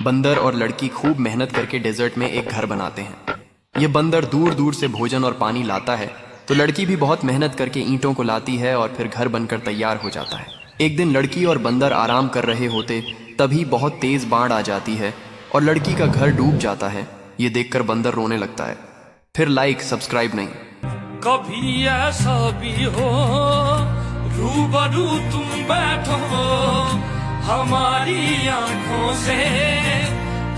बंदर और लड़की खूब मेहनत करके डेजर्ट में एक घर बनाते हैं। ये बंदर दूर दूर से भोजन और पानी लाता है, तो लड़की भी बहुत मेहनत करके ईंटों को लाती है और फिर घर बनकर तैयार हो जाता है। एक दिन लड़की और बंदर आराम कर रहे होते तभी बहुत तेज बाढ़ आ जाती है और लड़की का घर डूब जाता है। ये देखकर बंदर रोने लगता है। फिर लाइक सब्सक्राइब नहीं। कभी ऐसा भी हो रूबरू तुम बैठो हमारी आंखों से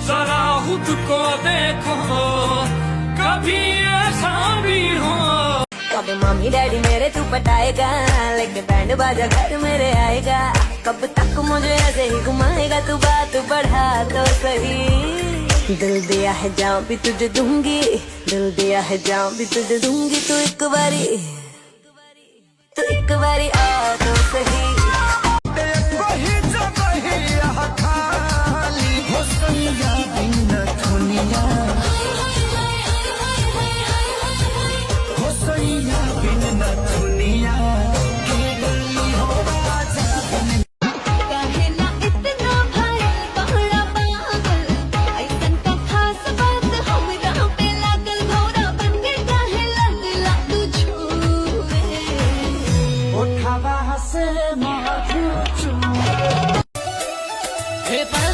जरा खुद को देखो, कभी ऐसा भी हो। कब मम्मी डैडी मेरे तू पटाएगा, लेके बैंड बाजा घर मेरे आएगा। कब तक मुझे ऐसे ही घुमाएगा, तू बात बढ़ा तो सही। दिल दिया है जाऊं भी तुझे दूंगी, दिल दिया है जाऊं भी तुझे दूंगी। तू एक बारी आ तो सही।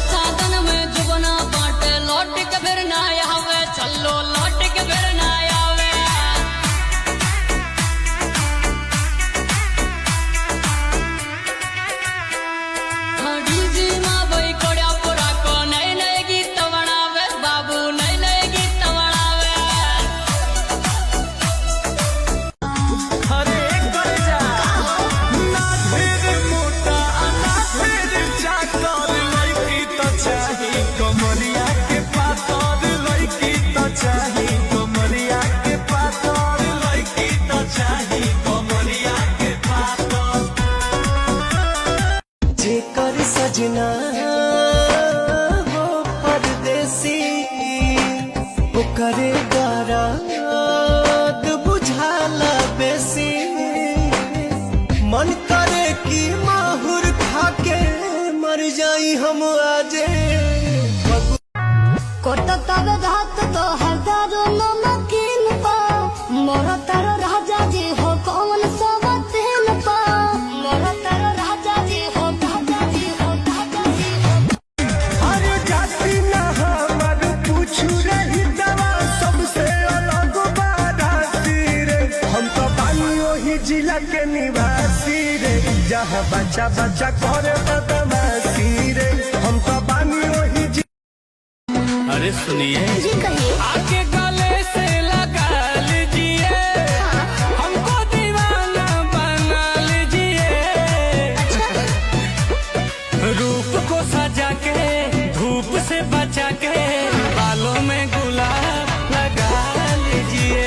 साधन में जुबना बाटे लौट के फिर ना आवे, चलो लौट के फिर ना आवे। डीजी माँ भाई कोड़ा पूरा को नए नए गीत बनावे, बाबू नए नए गीत बनावे। अरे कर जा ना फिर मोटा ना फिर चाकर लड़की तो चाही कमरिया के पातर, लड़की तो चाही कमरिया के पातर, लड़की तो चाही कमरिया के पातर। जेकर सजना हो परदेसी वो करे गारात बुझाला बेसी। मन करे कि माहुर खाके मर जाई हम आजे। कोटा तारो रात तो हजारो नमकीन पा, मोरा तारो राजा जी हो कौन सवतीन पा। मोरा तारो राजा जी हो, राजा जी हो, राजा जी हो। अरे जाती ना हमार पूछू रही दवा सबसे अलग बाराती रे। हम तो बानी वही जिला के निवासी रे, जहाँ बच्चा बच्चा करे बदमाशी रे। हम तो बानी वही अरे सुनिए जी कहिए। आगे गले से लगा लीजिए, हमको दीवाना बना लीजिए। रूप को सजा के धूप से बचा के बालों में गुलाब लगा लीजिए।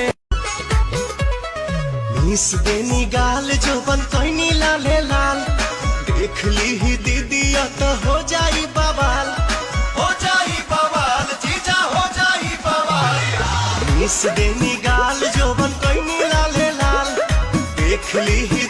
मिस देनी गाल जो बन कोई लाले लाल, देख ली ही दीदी तो हो जाई बवाल, हो जाई बवाल जीजा हो जाई बवाल। मिस देनी गाल जो बन कोई लाले लाल, देख ली ही